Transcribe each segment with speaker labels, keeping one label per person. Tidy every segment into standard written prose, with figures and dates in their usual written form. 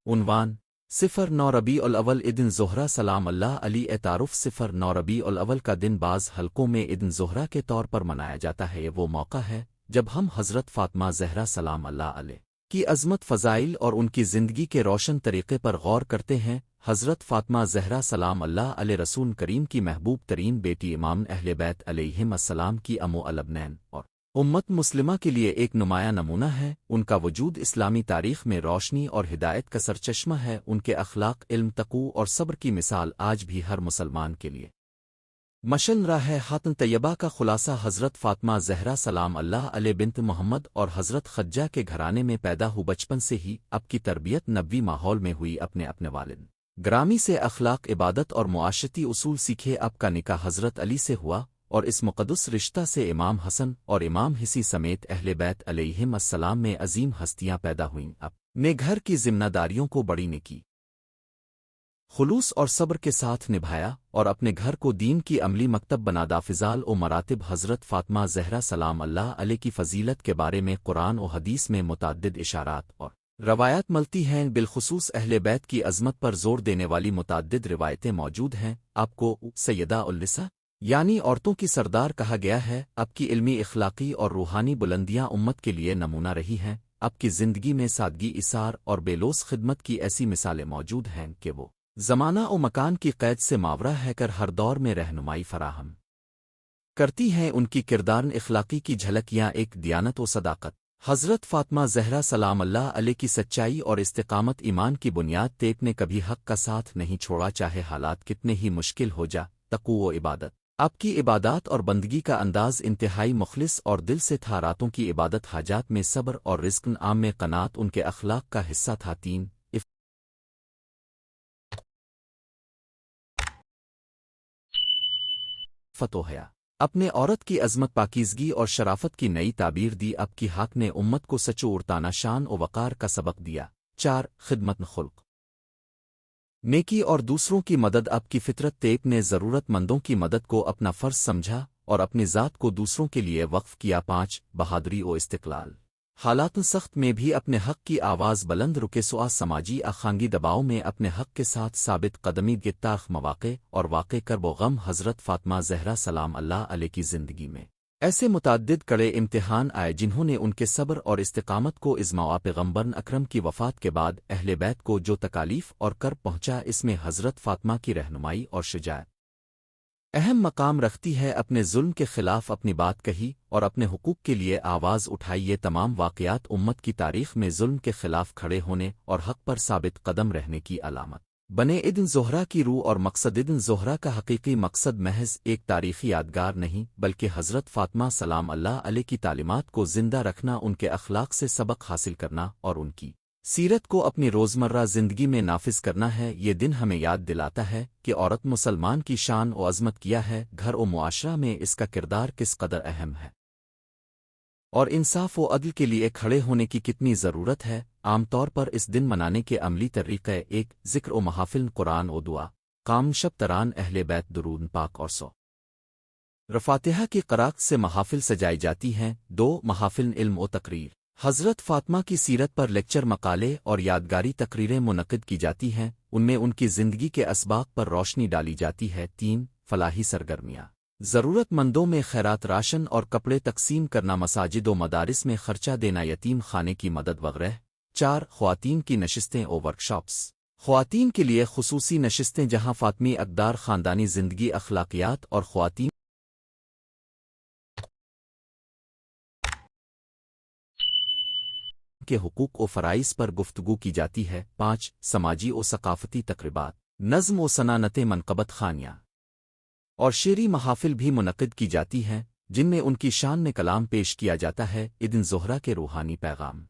Speaker 1: عنوان صفر نو ربیع الاول ادن زہرہ سلام اللہ علی تعارف صفر نو ربیع الاول کا دن بعض حلقوں میں ادن زہرہ کے طور پر منایا جاتا ہے۔ یہ وہ موقع ہے جب ہم حضرت فاطمہ زہرا سلام اللہ علیہ کی عظمت، فضائل اور ان کی زندگی کے روشن طریقے پر غور کرتے ہیں۔ حضرت فاطمہ زہرا سلام اللہ علیہ رسول کریم کی محبوب ترین بیٹی، امام اہل بیت علیہم السلام کی ام الابنین اور امت مسلمہ کے لیے ایک نمایاں نمونہ ہے۔ ان کا وجود اسلامی تاریخ میں روشنی اور ہدایت کا سرچشمہ ہے۔ ان کے اخلاق، علم، تقوی اور صبر کی مثال آج بھی ہر مسلمان کے لیے مشعل راہ ہے۔ خاتون طیبہ کا خلاصہ حضرت فاطمہ زہرا سلام اللہ علیہ بنت محمد اور حضرت خدیجہ کے گھرانے میں پیدا ہو۔ بچپن سے ہی اب کی تربیت نبوی ماحول میں ہوئی۔ اپنے والد گرامی سے اخلاق، عبادت اور معاشرتی اصول سیکھے۔ اب کا نکاح حضرت علی سے ہوا اور اس مقدس رشتہ سے امام حسن اور امام حسی سمیت اہل بیت علیہم السلام میں عظیم ہستیاں پیدا ہوئیں۔ اپنے گھر کی ذمہ داریوں کو بڑی نیکی، خلوص اور صبر کے ساتھ نبھایا اور اپنے گھر کو دین کی عملی مکتب بنادا۔ فضائل و مراتب حضرت فاطمہ زہرا سلام اللہ علیہ کی فضیلت کے بارے میں قرآن و حدیث میں متعدد اشارات اور روایات ملتی ہیں۔ بالخصوص اہل بیت کی عظمت پر زور دینے والی متعدد روایتیں موجود ہیں۔ آپ کو سیدہ النساء یعنی عورتوں کی سردار کہا گیا ہے۔ اب کی علمی، اخلاقی اور روحانی بلندیاں امت کے لیے نمونہ رہی ہیں۔ اب کی زندگی میں سادگی، اثار اور بے لوث خدمت کی ایسی مثالیں موجود ہیں کہ وہ زمانہ و مکان کی قید سے ماورا ہے کر ہر دور میں رہنمائی فراہم کرتی ہیں۔ ان کی کردار اخلاقی کی جھلکیاں ایک دیانت و صداقت۔ حضرت فاطمہ زہرا سلام اللہ علیہ کی سچائی اور استقامت ایمان کی بنیاد تھے۔ نے کبھی حق کا ساتھ نہیں چھوڑا، چاہے حالات کتنے ہی مشکل ہو جا۔ تقوی و عبادت، آپ کی عبادات اور بندگی کا انداز انتہائی مخلص اور دل سے تھا۔ راتوں کی عبادت، حاجات میں صبر اور رزق عام میں قناعت ان کے اخلاق کا حصہ تھا۔ تین فتح ہے، اپنے عورت کی عظمت، پاکیزگی اور شرافت کی نئی تعبیر دی۔ اب کی حق نے امت کو سچو ارتانا، شان و وقار کا سبق دیا۔ چار خدمت خلق، نیکی اور دوسروں کی مدد۔ اب کی فطرت تیپ نے ضرورت مندوں کی مدد کو اپنا فرض سمجھا اور اپنی ذات کو دوسروں کے لیے وقف کیا۔ پانچ بہادری و استقلال، حالات سخت میں بھی اپنے حق کی آواز بلند رکے۔ سوا سماجی اخانگی دباؤ میں اپنے حق کے ساتھ ثابت قدمی کے تاخ مواقع اور واقع کرب و غم۔ حضرت فاطمہ زہرا سلام اللہ علیہ کی زندگی میں ایسے متعدد کڑے امتحان آئے جنہوں نے ان کے صبر اور استقامت کو ازماوا۔ پیغمبر اکرم کی وفات کے بعد اہل بیت کو جو تکالیف اور کرب پہنچا، اس میں حضرت فاطمہ کی رہنمائی اور شجاعت اہم مقام رکھتی ہے۔ اپنے ظلم کے خلاف اپنی بات کہی اور اپنے حقوق کے لیے آواز اٹھائی۔ یہ تمام واقعات امت کی تاریخ میں ظلم کے خلاف کھڑے ہونے اور حق پر ثابت قدم رہنے کی علامت بنے۔ ادن زہرہ کی روح اور مقصد، ادن زہرہ کا حقیقی مقصد محض ایک تاریخی یادگار نہیں بلکہ حضرت فاطمہ سلام اللہ علیہ کی تعلیمات کو زندہ رکھنا، ان کے اخلاق سے سبق حاصل کرنا اور ان کی سیرت کو اپنی روزمرہ زندگی میں نافذ کرنا ہے۔ یہ دن ہمیں یاد دلاتا ہے کہ عورت مسلمان کی شان و عظمت کیا ہے، گھر و معاشرہ میں اس کا کردار کس قدر اہم ہے، اور انصاف و عدل کے لیے کھڑے ہونے کی کتنی ضرورت ہے۔ عام طور پر اس دن منانے کے عملی طریقے: ایک ذکر و محافل، قرآن و دعا، قام شب تران، اہل بیت، درود پاک اور سو رفاتحہ کی قراءت سے محافل سجائی جاتی ہیں۔ دو محافل علم و تقریر، حضرت فاطمہ کی سیرت پر لیکچر، مقالے اور یادگاری تقریریں منعقد کی جاتی ہیں، ان میں ان کی زندگی کے اسباق پر روشنی ڈالی جاتی ہے۔ تین فلاحی سرگرمیاں، ضرورت مندوں میں خیرات، راشن اور کپڑے تقسیم کرنا، مساجد و مدارس میں خرچہ دینا، یتیم خانے کی مدد وغیرہ۔ چار خواتین کی نشستیں و ورکشاپس، خواتین کے لیے خصوصی نشستیں جہاں فاطمی اقدار، خاندانی زندگی، اخلاقیات اور خواتین کے حقوق و فرائض پر گفتگو کی جاتی ہے۔ پانچ سماجی و ثقافتی تقریبات، نظم و صنعتیں، منقبت خانیاں اور شعری محافل بھی منعقد کی جاتی ہیں جن میں ان کی شان میں کلام پیش کیا جاتا ہے۔ ادن زہرہ کے روحانی پیغام،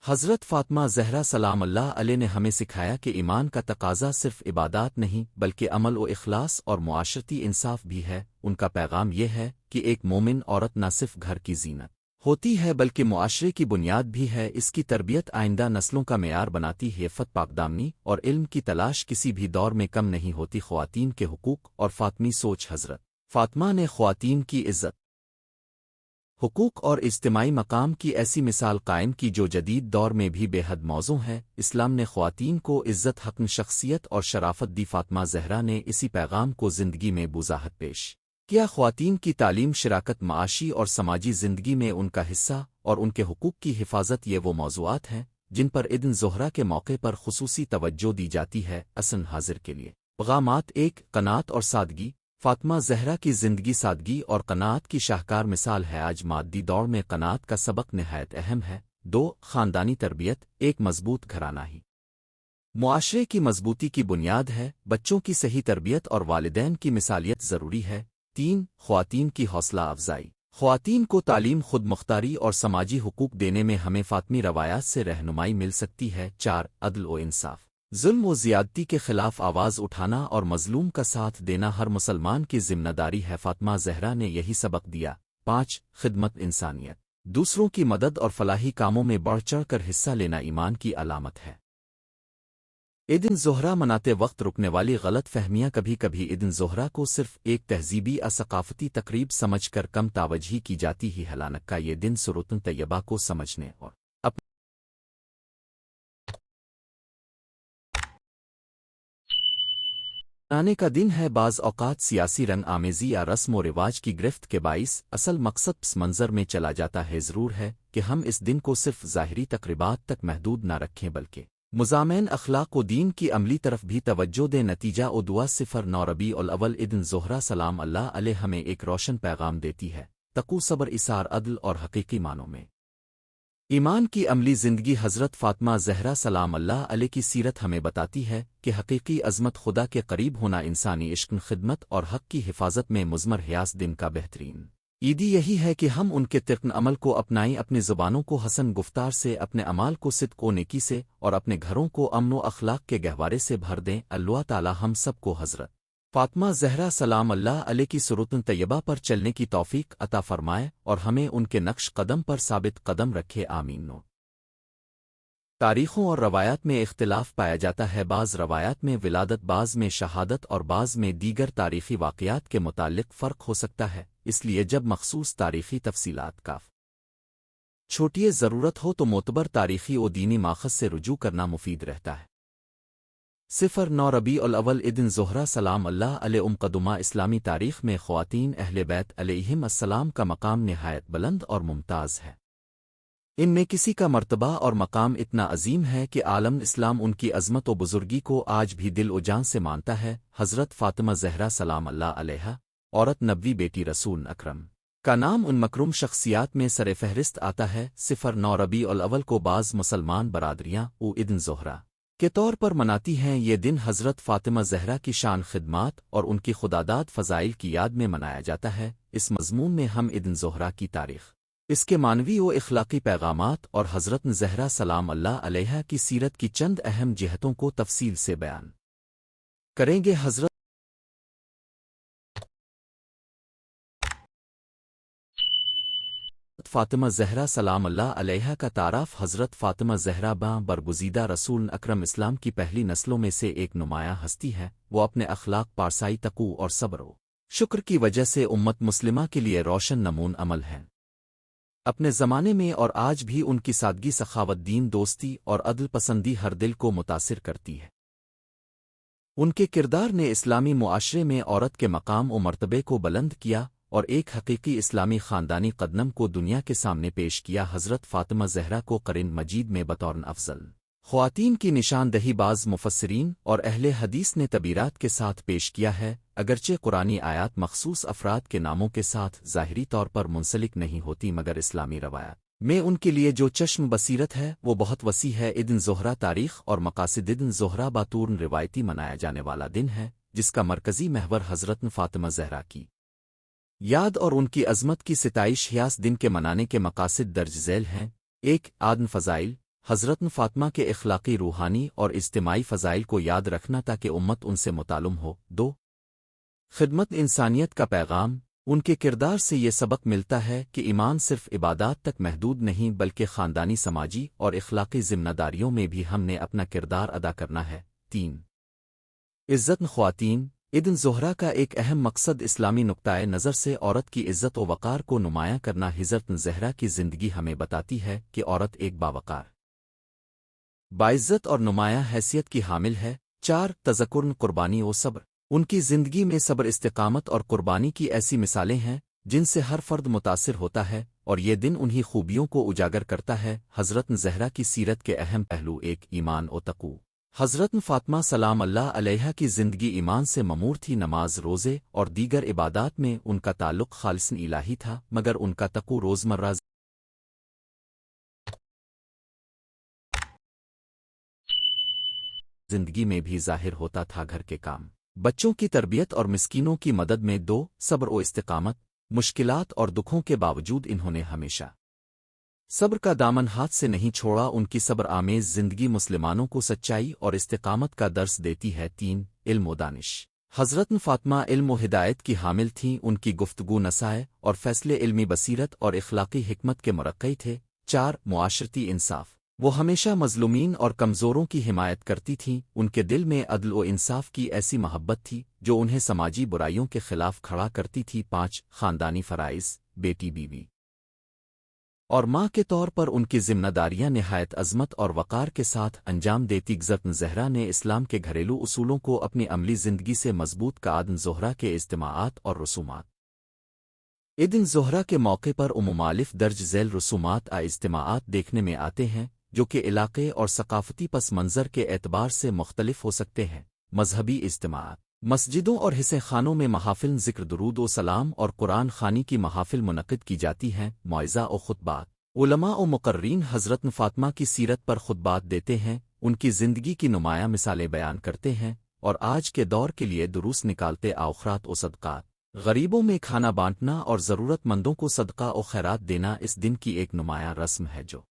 Speaker 1: حضرت فاطمہ زہرا سلام اللہ علیہ نے ہمیں سکھایا کہ ایمان کا تقاضا صرف عبادات نہیں بلکہ عمل و اخلاص اور معاشرتی انصاف بھی ہے۔ ان کا پیغام یہ ہے کہ ایک مومن عورت نہ صرف گھر کی زینت ہوتی ہے بلکہ معاشرے کی بنیاد بھی ہے، اس کی تربیت آئندہ نسلوں کا معیار بناتی ہے۔ عفت، پاکدامنی اور علم کی تلاش کسی بھی دور میں کم نہیں ہوتی۔ خواتین کے حقوق اور فاطمی سوچ۔ حضرت فاطمہ نے خواتین کی عزت، حقوق اور اجتماعی مقام کی ایسی مثال قائم کی جو جدید دور میں بھی بے حد موزوں ہے۔ اسلام نے خواتین کو عزت، حق، شخصیت اور شرافت دی۔ فاطمہ زہرا نے اسی پیغام کو زندگی میں بوضاحت پیش کیا۔ خواتین کی تعلیم، شراکت، معاشی اور سماجی زندگی میں ان کا حصہ اور ان کے حقوق کی حفاظت، یہ وہ موضوعات ہیں جن پر عید الضحیٰ کے موقع پر خصوصی توجہ دی جاتی ہے۔ اثر حاضر کے لیے پیغامات: 1. قناعت اور سادگی۔ فاطمہ زہرا کی زندگی سادگی اور قناعت کی شاہکار مثال ہے۔ آج مادی دور میں قناعت کا سبق نہایت اہم ہے۔ 2. خاندانی تربیت۔ ایک مضبوط گھرانہ ہی معاشرے کی مضبوطی کی بنیاد ہے۔ بچوں کی صحیح تربیت اور والدین کی مثالیت ضروری ہے۔ 3. خواتین کی حوصلہ افزائی۔ خواتین کو تعلیم، خود مختاری اور سماجی حقوق دینے میں ہمیں فاطمی روایات سے رہنمائی مل سکتی ہے۔ 4. عدل و انصاف۔ ظلم و زیادتی کے خلاف آواز اٹھانا اور مظلوم کا ساتھ دینا ہر مسلمان کی ذمہ داری ہے۔ فاطمہ زہرا نے یہی سبق دیا۔ 5. خدمت انسانیت۔ دوسروں کی مدد اور فلاحی کاموں میں بڑھ چڑھ کر حصہ لینا ایمان کی علامت ہے۔ عید الضحیٰ مناتے وقت رکنے والی غلط فہمیاں: کبھی کبھی عید الضحیٰ کو صرف ایک تہذیبی یا ثقافتی تقریب سمجھ کر کم توجہی کی جاتی ہے، حالانکہ یہ دن سرۃ طیبہ کو سمجھنے اور منانے کا دن ہے۔ بعض اوقات سیاسی رنگ آمیزی یا رسم و رواج کی گرفت کے باعث اصل مقصد پس منظر میں چلا جاتا ہے۔ ضرور ہے کہ ہم اس دن کو صرف ظاہری تقریبات تک محدود نہ رکھیں بلکہ مضامین اخلاق و دین کی عملی طرف بھی توجہ دیں۔ نتیجہ و دعا 9 ربیع الاول عید الضحیٰ سلام اللہ علیہ ہمیں ایک روشن پیغام دیتی ہے: تقوی، صبر، ایثار، عدل اور حقیقی معنوں میں ایمان کی عملی زندگی۔ حضرت فاطمہ زہرا سلام اللہ علیہ کی سیرت ہمیں بتاتی ہے کہ حقیقی عظمت خدا کے قریب ہونا، انسانی عشق، خدمت اور حق کی حفاظت میں مضمر حیاس دن کا بہترین عیدی یہی ہے کہ ہم ان کے طریق عمل کو اپنائیں، اپنی زبانوں کو حسن گفتار سے، اپنے اعمال کو صدق و نیکی سے اور اپنے گھروں کو امن و اخلاق کے گہوارے سے بھر دیں۔ اللہ تعالی ہم سب کو حضرت فاطمہ زہرا سلام اللہ علیہ کی سرۃ طیبہ پر چلنے کی توفیق عطا فرمائے اور ہمیں ان کے نقش قدم پر ثابت قدم رکھے، آمین۔ تاریخوں اور روایات میں اختلاف پایا جاتا ہے۔ بعض روایات میں ولادت، بعض میں شہادت اور بعض میں دیگر تاریخی واقعات کے متعلق فرق ہو سکتا ہے، اس لیے جب مخصوص تاریخی تفصیلات کا چھوٹی ضرورت ہو تو معتبر تاریخی و دینی ماخذ سے رجوع کرنا مفید رہتا ہے۔ 9 ربیع الاول عید الضحیٰ سلام اللہ علیہ مقدمہ۔ اسلامی تاریخ میں خواتین اہل بیت علیہم السلام کا مقام نہایت بلند اور ممتاز ہے۔ ان میں کسی کا مرتبہ اور مقام اتنا عظیم ہے کہ عالم اسلام ان کی عظمت و بزرگی کو آج بھی دل و جان سے مانتا ہے۔ حضرت فاطمہ زہرا سلام اللہ علیہا، عورت نبوی، بیٹی رسول اکرم کا نام ان مکروم شخصیات میں سر فہرست آتا ہے۔ 9 ربیع الاول کو بعض مسلمان برادریاں عید الضحیٰ کے طور پر مناتی ہیں۔ یہ دن حضرت فاطمہ زہرا کی شان، خدمات اور ان کی خداداد فضائل کی یاد میں منایا جاتا ہے۔ اس مضمون میں ہم عید الضحیٰ کی تاریخ، اس کے معنوی و اخلاقی پیغامات اور حضرت زہرا سلام اللہ علیہا کی سیرت کی چند اہم جہتوں کو تفصیل سے بیان کریں گے۔ حضرت فاطمہ زہرا سلام اللہ علیہا کا تعارف: حضرت فاطمہ زہرا برگزیدہ رسول اکرم اسلام کی پہلی نسلوں میں سے ایک نمایاں ہستی ہے۔ وہ اپنے اخلاق، پارسائی، تقوی اور صبر و شکر کی وجہ سے امت مسلمہ کے لیے روشن نمون عمل ہیں۔ اپنے زمانے میں اور آج بھی ان کی سادگی، سخاوت، دین دوستی اور عدل پسندی ہر دل کو متاثر کرتی ہے۔ ان کے کردار نے اسلامی معاشرے میں عورت کے مقام و مرتبے کو بلند کیا اور ایک حقیقی اسلامی خاندانی قدم کو دنیا کے سامنے پیش کیا۔ حضرت فاطمہ زہرا کو قرآن مجید میں بطور افضل خواتین کی نشاندہی بعض مفسرین اور اہل حدیث نے تبیرات کے ساتھ پیش کیا ہے، اگرچہ قرآنی آیات مخصوص افراد کے ناموں کے ساتھ ظاہری طور پر منسلک نہیں ہوتی، مگر اسلامی روایات میں ان کے لیے جو چشم بصیرت ہے وہ بہت وسیع ہے۔ عید الضحیٰ تاریخ اور مقاصد: عید الضحیٰ بطور روایتی منایا جانے والا دن ہے جس کا مرکزی محور حضرت فاطمہ زہرا کی یاد اور ان کی عظمت کی ستائش ہے۔ اس دن کے منانے کے مقاصد درج ذیل ہیں: 1. عدن فضائل: حضرت فاطمہ کے اخلاقی، روحانی اور اجتماعی فضائل کو یاد رکھنا تاکہ امت ان سے متعلم ہو۔ 2. خدمت انسانیت کا پیغام: ان کے کردار سے یہ سبق ملتا ہے کہ ایمان صرف عبادات تک محدود نہیں بلکہ خاندانی سماجی اور اخلاقی ذمہ داریوں میں بھی ہم نے اپنا کردار ادا کرنا ہے۔ 3 عزت خواتین عید الضحیٰ کا ایک اہم مقصد اسلامی نقطۂ نظر سے عورت کی عزت و وقار کو نمایاں کرنا حضرت زہرا کی زندگی ہمیں بتاتی ہے کہ عورت ایک باوقار، باعزت اور نمایاں حیثیت کی حامل ہے۔ 4 تذکرن قربانی و صبر ان کی زندگی میں صبر، استقامت اور قربانی کی ایسی مثالیں ہیں جن سے ہر فرد متاثر ہوتا ہے، اور یہ دن انہی خوبیوں کو اجاگر کرتا ہے۔ حضرت زہرا کی سیرت کے اہم پہلو: 1 ایمان و تقوی حضرت فاطمہ سلام اللہ علیہا کی زندگی ایمان سے ممور تھی۔ نماز، روزے اور دیگر عبادات میں ان کا تعلق خالصاً الہی تھا، مگر ان کا تقوی روزمرہ زندگی میں بھی ظاہر ہوتا تھا۔ گھر کے کام، بچوں کی تربیت اور مسکینوں کی مدد میں 2 صبر و استقامت مشکلات اور دکھوں کے باوجود انہوں نے ہمیشہ صبر کا دامن ہاتھ سے نہیں چھوڑا۔ ان کی صبر آمیز زندگی مسلمانوں کو سچائی اور استقامت کا درس دیتی ہے۔ 3 علم و دانش حضرت فاطمہ علم و ہدایت کی حامل تھیں۔ ان کی گفتگو نصائح اور فیصلے علمی بصیرت اور اخلاقی حکمت کے مرقع تھے۔ 4 معاشرتی انصاف وہ ہمیشہ مظلومین اور کمزوروں کی حمایت کرتی تھیں۔ ان کے دل میں عدل و انصاف کی ایسی محبت تھی جو انہیں سماجی برائیوں کے خلاف کھڑا کرتی تھی۔ 5 خاندانی فرائض بیٹی، بیوی اور ماں کے طور پر ان کی ذمہ داریاں نہایت عظمت اور وقار کے ساتھ انجام دیتی۔ حضرت زہرا نے اسلام کے گھریلو اصولوں کو اپنی عملی زندگی سے مضبوط کیا۔ عید الضحیٰ کے اجتماعات اور رسومات عید الضحیٰ کے موقع پر مختلف درج ذیل رسومات اجتماعات دیکھنے میں آتے ہیں جو کہ علاقے اور ثقافتی پس منظر کے اعتبار سے مختلف ہو سکتے ہیں۔ مذہبی اجتماعات مسجدوں اور حصے خانوں میں محافل ذکر، درود و سلام اور قرآن خوانی کی محافل منعقد کی جاتی ہیں۔ موعظہ و خطبات علماء و مقررین حضرت فاطمہ کی سیرت پر خطبات دیتے ہیں، ان کی زندگی کی نمایاں مثالیں بیان کرتے ہیں اور آج کے دور کے لیے دروس نکالتے۔ اوقات و صدقات غریبوں میں کھانا بانٹنا اور ضرورت مندوں کو صدقہ و خیرات دینا اس دن کی ایک نمایاں رسم ہے جو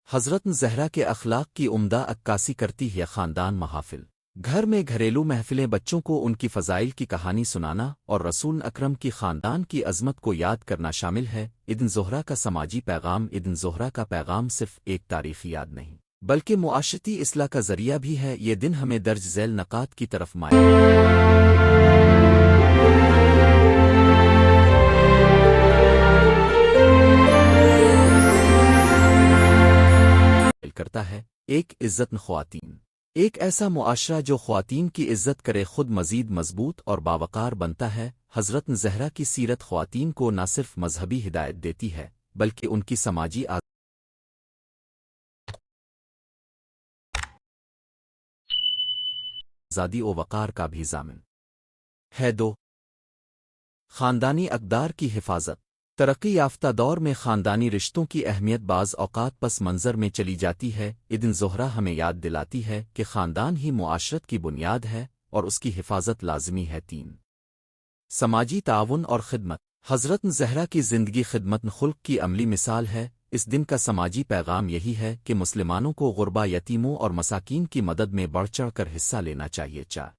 Speaker 1: حضرت زہرا کے اخلاق کی عمدہ عکاسی کرتی ہے۔ خاندان محافل گھر میں گھریلو محفلیں بچوں کو ان کی فضائل کی کہانی سنانا اور رسول اکرم کی خاندان کی عظمت کو یاد کرنا شامل ہے۔ عید الضحیٰ کا سماجی پیغام عید الضحیٰ کا پیغام صرف ایک تاریخی یاد نہیں بلکہ معاشرتی اصلاح کا ذریعہ بھی ہے۔ یہ دن ہمیں درج ذیل نکات کی طرف کرتا ہے۔ 1 عزت خواتین ایک ایسا معاشرہ جو خواتین کی عزت کرے خود مزید مضبوط اور باوقار بنتا ہے۔ حضرت زہرا کی سیرت خواتین کو نہ صرف مذہبی ہدایت دیتی ہے بلکہ ان کی سماجی آزادی و وقار کا بھی ضامن ہے۔ 2 خاندانی اقدار کی حفاظت ترقی یافتہ دور میں خاندانی رشتوں کی اہمیت بعض اوقات پس منظر میں چلی جاتی ہے۔ عید الضحیٰ ہمیں یاد دلاتی ہے کہ خاندان ہی معاشرت کی بنیاد ہے اور اس کی حفاظت لازمی ہے۔ 3 سماجی تعاون اور خدمت حضرت زہرا کی زندگی خدمت خلق کی عملی مثال ہے۔ اس دن کا سماجی پیغام یہی ہے کہ مسلمانوں کو غربا، یتیموں اور مساکین کی مدد میں بڑھ چڑھ کر حصہ لینا چاہیے۔ 4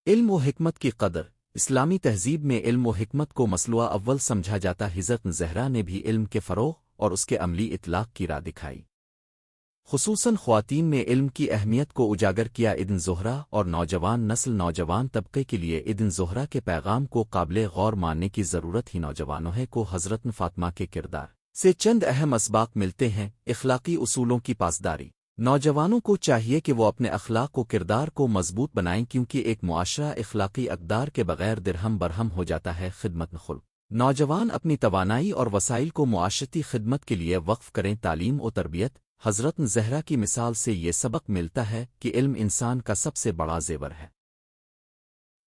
Speaker 1: علم و حکمت کی قدر اسلامی تہذیب میں علم و حکمت کو مسلوہ اول سمجھا جاتا۔ حضرت زہرا نے بھی علم کے فروغ اور اس کے عملی اطلاق کی راہ دکھائی، خصوصاً خواتین میں علم کی اہمیت کو اجاگر کیا۔ عید الضحیٰ اور نوجوان نسل نوجوان طبقے کے لیے عید الضحیٰ کے پیغام کو قابل غور ماننے کی ضرورت ہی نوجوانوں ہے کو حضرت فاطمہ کے کردار سے چند اہم اسباق ملتے ہیں۔ اخلاقی اصولوں کی پاسداری نوجوانوں کو چاہیے کہ وہ اپنے اخلاق و کردار کو مضبوط بنائیں کیونکہ ایک معاشرہ اخلاقی اقدار کے بغیر درہم برہم ہو جاتا ہے۔ خدمت خلق نوجوان اپنی توانائی اور وسائل کو معاشرتی خدمت کے لیے وقف کریں۔ تعلیم و تربیت حضرت زہرا کی مثال سے یہ سبق ملتا ہے کہ علم انسان کا سب سے بڑا زیور ہے۔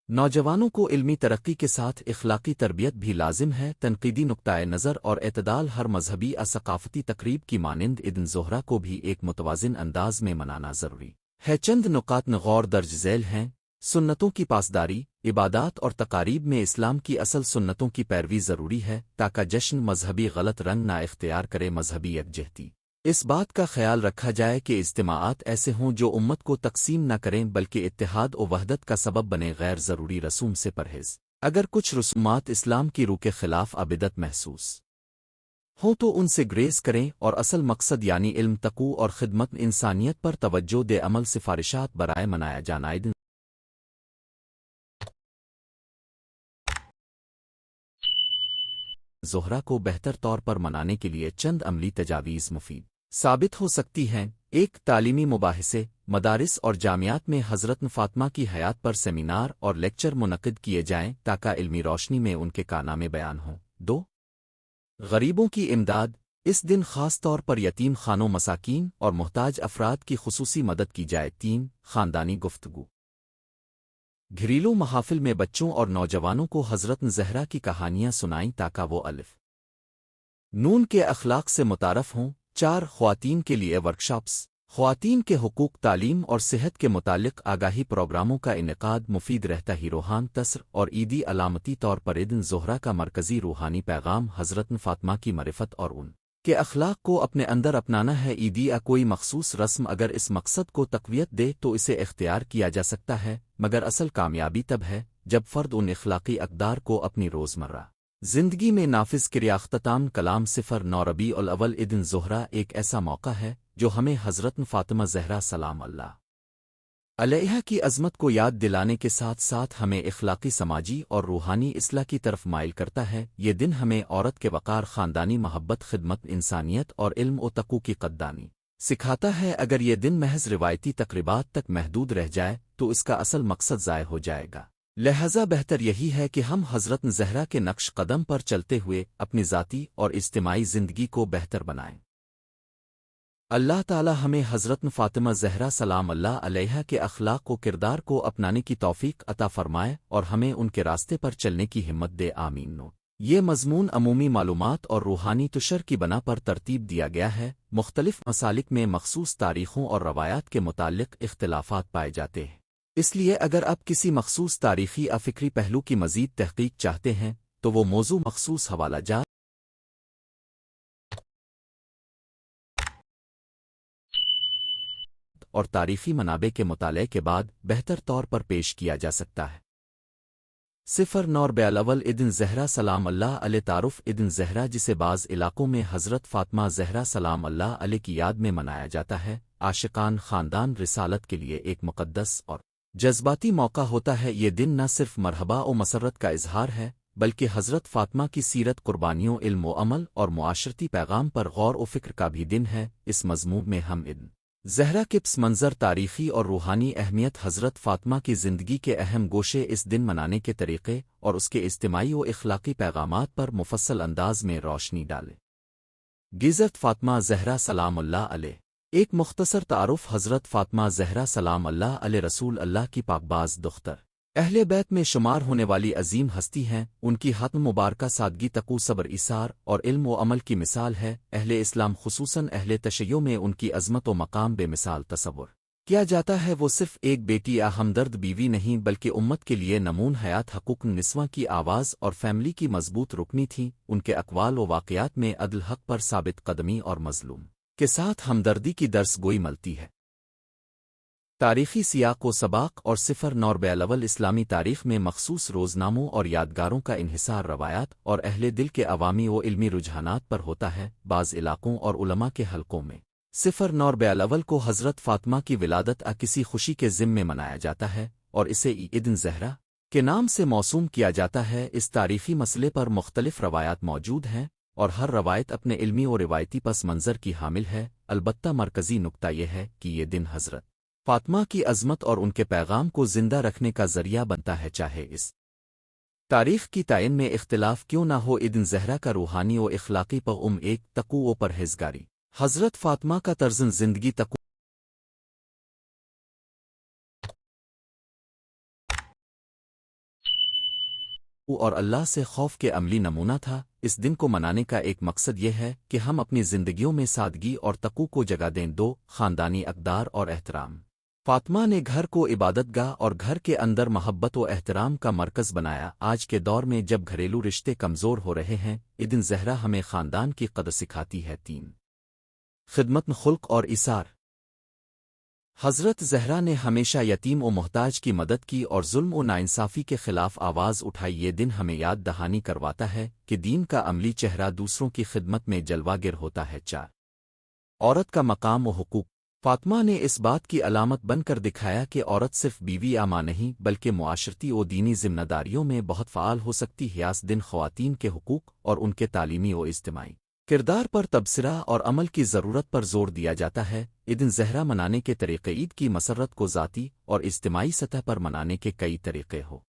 Speaker 1: نوجوانوں کو علمی ترقی کے ساتھ اخلاقی تربیت بھی لازم ہے۔ تنقیدی نقطۂ نظر اور اعتدال ہر مذہبی ثقافتی تقریب کی مانند عید الضحیٰ کو بھی ایک متوازن انداز میں منانا ضروری ہے۔ چند نکات غور درج ذیل ہیں۔ سنتوں کی پاسداری عبادات اور تقاریب میں اسلام کی اصل سنتوں کی پیروی ضروری ہے تاکہ جشن مذہبی غلط رنگ نہ اختیار کرے۔ مذہبی یکجہتی اس بات کا خیال رکھا جائے کہ اجتماعات ایسے ہوں جو امت کو تقسیم نہ کریں بلکہ اتحاد و وحدت کا سبب بنے۔ غیر ضروری رسوم سے پرہیز اگر کچھ رسومات اسلام کی روح کے خلاف عبادت محسوس ہوں تو ان سے گریز کریں اور اصل مقصد یعنی علم تقو اور خدمت انسانیت پر توجہ دے عمل سفارشات برائے منایا جانا عید زہرہ کو بہتر طور پر منانے کے لیے چند عملی تجاویز مفید ثابت ہو سکتی ہیں۔ ایک تعلیمی مباحثے مدارس اور جامعات میں حضرت فاطمہ کی حیات پر سیمینار اور لیکچر منعقد کیے جائیں تاکہ علمی روشنی میں ان کے کارنامے بیان ہوں۔ 2 غریبوں کی امداد اس دن خاص طور پر یتیم خانوں مساکین اور محتاج افراد کی خصوصی مدد کی جائے۔ 3 خاندانی گفتگو گھریلو محافل میں بچوں اور نوجوانوں کو حضرت زہرا کی کہانیاں سنائیں تاکہ وہ الف نون کے اخلاق سے متعارف ہوں۔ 4 خواتین کے لیے ورکشاپس خواتین کے حقوق تعلیم اور صحت کے متعلق آگاہی پروگراموں کا انعقاد مفید رہتا ہی روحان تسر اور عیدی علامتی طور پر عید زہرہ کا مرکزی روحانی پیغام حضرت فاطمہ کی معرفت اور ان کے اخلاق کو اپنے اندر اپنانا ہے۔ عیدیہ کوئی مخصوص رسم اگر اس مقصد کو تقویت دے تو اسے اختیار کیا جا سکتا ہے، مگر اصل کامیابی تب ہے جب فرد ان اخلاقی اقدار کو اپنی روزمرہ زندگی میں نافذ کرے۔ اختتام کلام 09 ربیع الاول عید زہرہ ایک ایسا موقع ہے جو ہمیں حضرت فاطمہ زہرا سلام اللہ علیہا کی عظمت کو یاد دلانے کے ساتھ ساتھ ہمیں اخلاقی سماجی اور روحانی اصلاح کی طرف مائل کرتا ہے۔ یہ دن ہمیں عورت کے وقار، خاندانی محبت، خدمت انسانیت اور علم و تقوی کی قدردانی سکھاتا ہے۔ اگر یہ دن محض روایتی تقریبات تک محدود رہ جائے تو اس کا اصل مقصد ضائع ہو جائے گا، لہذا بہتر یہی ہے کہ ہم حضرت زہرا کے نقش قدم پر چلتے ہوئے اپنی ذاتی اور اجتماعی زندگی کو بہتر بنائیں۔ اللہ تعالی ہمیں حضرت فاطمہ زہرا سلام اللہ علیہا کے اخلاق و کردار کو اپنانے کی توفیق عطا فرمائے اور ہمیں ان کے راستے پر چلنے کی ہمت دے، آمین۔ یہ مضمون عمومی معلومات اور روحانی تشر کی بنا پر ترتیب دیا گیا ہے۔ مختلف مسالک میں مخصوص تاریخوں اور روایات کے متعلق اختلافات پائے جاتے ہیں، اس لیے اگر آپ کسی مخصوص تاریخی یا فکری پہلو کی مزید تحقیق چاہتے ہیں تو وہ موضوع مخصوص حوالہ جات اور تاریخی منابع کے مطالعے کے بعد بہتر طور پر پیش کیا جا سکتا ہے۔ 09 ربیع الاول عید زہرا سلام اللہ علیہ تعارف عید زہرا جسے بعض علاقوں میں حضرت فاطمہ زہرا سلام اللہ علیہ کی یاد میں منایا جاتا ہے، عاشقان خاندان رسالت کے لیے ایک مقدس اور جذباتی موقع ہوتا ہے۔ یہ دن نہ صرف مرحبا و مسرت کا اظہار ہے بلکہ حضرت فاطمہ کی سیرت، قربانیوں، علم و عمل اور معاشرتی پیغام پر غور و فکر کا بھی دن ہے۔ اس مضمون میں ہم عید زہرا کے پس منظر، تاریخی اور روحانی اہمیت، حضرت فاطمہ کی زندگی کے اہم گوشے، اس دن منانے کے طریقے اور اس کے اجتماعی و اخلاقی پیغامات پر مفصل انداز میں روشنی ڈالیں۔ حضرت فاطمہ زہرا سلام اللہ علیہ ایک مختصر تعارف۔ حضرت فاطمہ زہرا سلام اللہ علیہ رسول اللہ کی پاکباز دختر اہل بیت میں شمار ہونے والی عظیم ہستی ہیں۔ ان کی حتم مبارکہ سادگی، تقوی، صبر، ایثار اور علم و عمل کی مثال ہے۔ اہل اسلام خصوصاً اہل تشیع میں ان کی عظمت و مقام بے مثال تصور کیا جاتا ہے۔ وہ صرف ایک بیٹی یا ہمدرد بیوی نہیں بلکہ امت کے لیے نمون حیات، حقوق نسواں کی آواز اور فیملی کی مضبوط رکنی تھیں۔ ان کے اقوال و واقعات میں عدل، حق پر ثابت قدمی اور مظلوم کے ساتھ ہمدردی کی درس گوئی ملتی ہے۔ تاریخی سیاق و سباق اور 09 ربیع الاول اسلامی تاریخ میں مخصوص روزناموں اور یادگاروں کا انحصار روایات اور اہل دل کے عوامی و علمی رجحانات پر ہوتا ہے۔ بعض علاقوں اور علماء کے حلقوں میں 09 ربیع الاول کو حضرت فاطمہ کی ولادت کسی خوشی کے ضمن میں منایا جاتا ہے اور اسے عید زہرا کے نام سے موسوم کیا جاتا ہے۔ اس تاریخی مسئلے پر مختلف روایات موجود ہیں اور ہر روایت اپنے علمی و روایتی پس منظر کی حامل ہے، البتہ مرکزی نقطہ یہ ہے کہ یہ دن حضرت فاطمہ کی عظمت اور ان کے پیغام کو زندہ رکھنے کا ذریعہ بنتا ہے، چاہے اس تاریخ کی تعین میں اختلاف کیوں نہ ہو۔ عید زہرا کا روحانی و اخلاقی پیغام ایک تقوی و پرہیزگاری، حضرت فاطمہ کا طرز زندگی تقوی اور اللہ سے خوف کے عملی نمونہ تھا۔ اس دن کو منانے کا ایک مقصد یہ ہے کہ ہم اپنی زندگیوں میں سادگی اور تقوی کو جگہ دیں۔ 2 خاندانی اقدار اور احترام فاطمہ نے گھر کو عبادت گاہ اور گھر کے اندر محبت و احترام کا مرکز بنایا۔ آج کے دور میں جب گھریلو رشتے کمزور ہو رہے ہیں، عید زہرا ہمیں خاندان کی قدر سکھاتی ہے۔ 3 خدمت، خلق اور ایثار حضرت زہرا نے ہمیشہ یتیم و محتاج کی مدد کی اور ظلم و ناانصافی کے خلاف آواز اٹھائی۔ یہ دن ہمیں یاد دہانی کرواتا ہے کہ دین کا عملی چہرہ دوسروں کی خدمت میں جلوہ گر ہوتا ہے۔ 4 عورت کا مقام و حقوق۔ فاطمہ نے اس بات کی علامت بن کر دکھایا کہ عورت صرف بیوی یا ماں نہیں بلکہ معاشرتی و دینی ذمہ داریوں میں بہت فعال ہو سکتی ہے۔ اس دن خواتین کے حقوق اور ان کے تعلیمی و اجتماعی کردار پر تبصرہ اور عمل کی ضرورت پر زور دیا جاتا ہے۔ عید زہرا منانے کے طریقے۔ عید کی مسرت کو ذاتی اور اجتماعی سطح پر منانے کے کئی طریقے ہو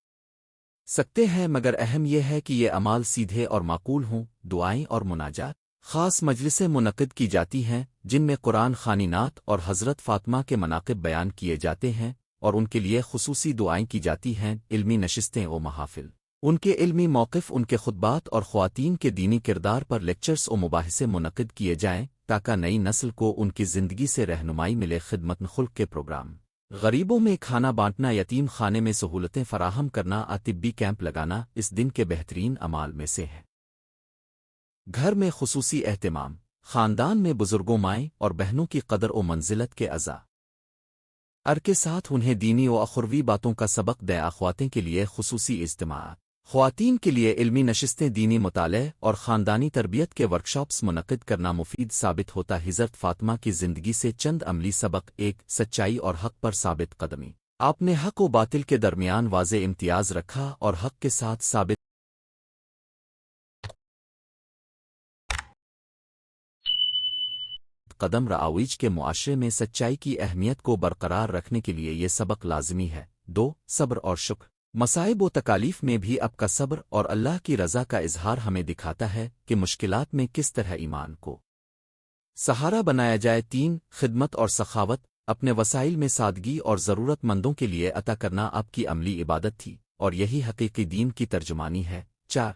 Speaker 1: سکتے ہیں، مگر اہم یہ ہے کہ یہ اعمال سیدھے اور معقول ہوں۔ دعائیں اور مناجات۔ خاص مجلسیں منعقد کی جاتی ہیں جن میں قرآن خوانی نعت اور حضرت فاطمہ کے مناقب بیان کیے جاتے ہیں اور ان کے لیے خصوصی دعائیں کی جاتی ہیں۔ علمی نشستیں و محافل۔ ان کے علمی موقف، ان کے خطبات اور خواتین کے دینی کردار پر لیکچرز و مباحثے منعقد کیے جائیں تاکہ نئی نسل کو ان کی زندگی سے رہنمائی ملے۔ خدمت خلق کے پروگرام۔ غریبوں میں کھانا بانٹنا، یتیم خانے میں سہولتیں فراہم کرنا، طبی کیمپ لگانا اس دن کے بہترین اعمال میں سے ہے۔ گھر میں خصوصی اہتمام۔ خاندان میں بزرگوں، مائیں اور بہنوں کی قدر و منزلت کے اعزاز کے ساتھ انہیں دینی و اخروی باتوں کا سبق دیں۔ اخواتیں کے لیے خصوصی اجتماعات۔ خواتین کے لیے علمی نشستیں، دینی مطالعے اور خاندانی تربیت کے ورکشاپس منعقد کرنا مفید ثابت ہوتا ہے۔ حضرت فاطمہ کی زندگی سے چند عملی سبق۔ 1 سچائی اور حق پر ثابت قدمی۔ آپ نے حق و باطل کے درمیان واضح امتیاز رکھا اور حق کے ساتھ ثابت قدم رعاویج کے معاشرے میں سچائی کی اہمیت کو برقرار رکھنے کے لیے یہ سبق لازمی ہے۔ 2 صبر اور شکر۔ مصائب و تکالیف میں بھی آپ کا صبر اور اللہ کی رضا کا اظہار ہمیں دکھاتا ہے کہ مشکلات میں کس طرح ایمان کو سہارا بنایا جائے۔ 3 خدمت اور سخاوت۔ اپنے وسائل میں سادگی اور ضرورت مندوں کے لیے عطا کرنا آپ کی عملی عبادت تھی اور یہی حقیقی دین کی ترجمانی ہے۔ 4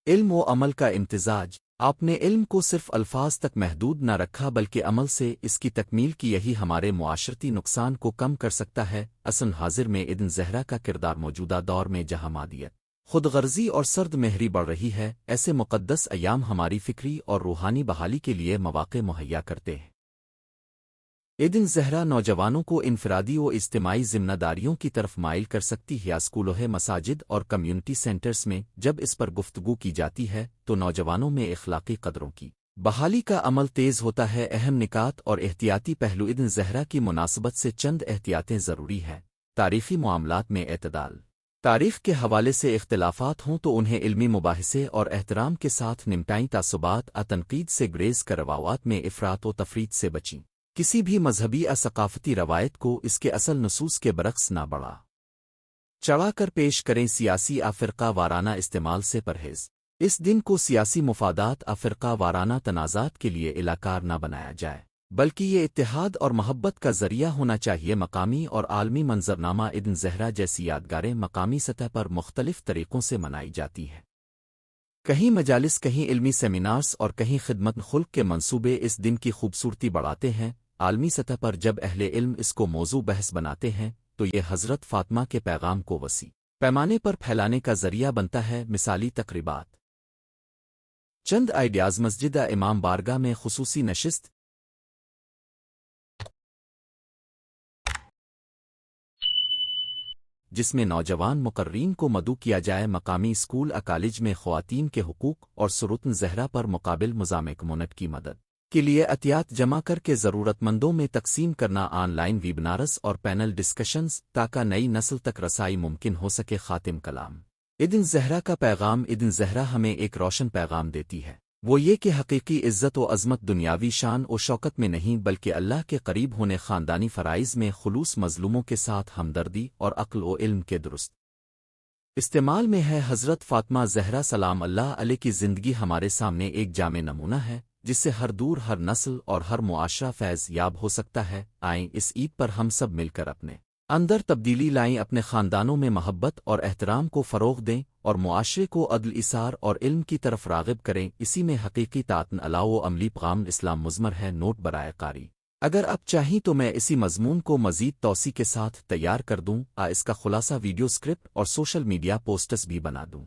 Speaker 1: علم و عمل کا امتزاج۔ آپ نے علم کو صرف الفاظ تک محدود نہ رکھا بلکہ عمل سے اس کی تکمیل کی۔ یہی ہمارے معاشرتی نقصان کو کم کر سکتا ہے۔ اصل حاضر میں ابن زہرا کا کردار موجودہ دور میں جہاں مادیت، خود غرضی اور سرد مہری بڑھ رہی ہے، ایسے مقدس ایام ہماری فکری اور روحانی بحالی کے لیے مواقع مہیا کرتے ہیں۔ ابن زہرا نوجوانوں کو انفرادی و اجتماعی ذمہ داریوں کی طرف مائل کر سکتی ہے۔ اسکولوں، مساجد اور کمیونٹی سینٹرز میں جب اس پر گفتگو کی جاتی ہے تو نوجوانوں میں اخلاقی قدروں کی بحالی کا عمل تیز ہوتا ہے۔ اہم نکات اور احتیاطی پہلو۔ ابن زہرا کی مناسبت سے چند احتیاطیں ضروری ہیں۔ تاریخی معاملات میں اعتدال۔ تاریخ کے حوالے سے اختلافات ہوں تو انہیں علمی مباحثے اور احترام کے ساتھ نمٹائیں۔ تعصبات، تنقید سے گریز کر روایات میں افراط و تفریط سے بچیں۔ کسی بھی مذہبی یا ثقافتی روایت کو اس کے اصل نصوص کے برعکس نہ بڑھا چڑھا کر پیش کریں۔ سیاسی فرقہ وارانہ استعمال سے پرہیز۔ اس دن کو سیاسی مفادات فرقہ وارانہ تنازعات کے لیے علاقار نہ بنایا جائے بلکہ یہ اتحاد اور محبت کا ذریعہ ہونا چاہیے۔ مقامی اور عالمی منظرنامہ۔ ابن زہرا جیسی یادگاریں مقامی سطح پر مختلف طریقوں سے منائی جاتی ہیں، کہیں مجالس، کہیں علمی سیمینارز اور کہیں خدمت خلق کے منصوبے اس دن کی خوبصورتی بڑھاتے ہیں۔ عالمی سطح پر جب اہل علم اس کو موضوع بحث بناتے ہیں تو یہ حضرت فاطمہ کے پیغام کو وسیع پیمانے پر پھیلانے کا ذریعہ بنتا ہے۔ مثالی تقریبات۔ چند آئیڈیاز۔ مسجد امام بارگاہ میں خصوصی نشست جس میں نوجوان مقررین کو مدعو کیا جائے۔ مقامی اسکول کالج میں خواتین کے حقوق اور سروتن زہرا پر مقابل مزامع کمیونٹی کی مدد کے لیے عطیات جمع کر کے ضرورت مندوں میں تقسیم کرنا۔ آن لائن ویبنارز اور پینل ڈسکشنز تاکہ نئی نسل تک رسائی ممکن ہو سکے۔ خاتم کلام۔ ابن زہرا کا پیغام۔ ابن زہرا ہمیں ایک روشن پیغام دیتی ہے، وہ یہ کہ حقیقی عزت و عظمت دنیاوی شان و شوکت میں نہیں بلکہ اللہ کے قریب ہونے، خاندانی فرائض میں خلوص، مظلوموں کے ساتھ ہمدردی اور عقل و علم کے درست استعمال میں ہے۔ حضرت فاطمہ زہرا سلام اللہ علیہ کی زندگی ہمارے سامنے ایک جامع نمونہ ہے جس سے ہر دور، ہر نسل اور ہر معاشرہ فیض یاب ہو سکتا ہے۔ آئیں اس عید پر ہم سب مل کر اپنے اندر تبدیلی لائیں، اپنے خاندانوں میں محبت اور احترام کو فروغ دیں اور معاشرے کو عدل، ایثار اور علم کی طرف راغب کریں۔ اسی میں حقیقی طاعت علاء و عملی پیغام اسلام مضمر ہے۔ نوٹ برائے قاری، اگر آپ چاہیں تو میں اسی مضمون کو مزید توسیع کے ساتھ تیار کر دوں، اس کا خلاصہ ویڈیو اسکرپٹ اور سوشل میڈیا پوسٹس بھی بنا دوں۔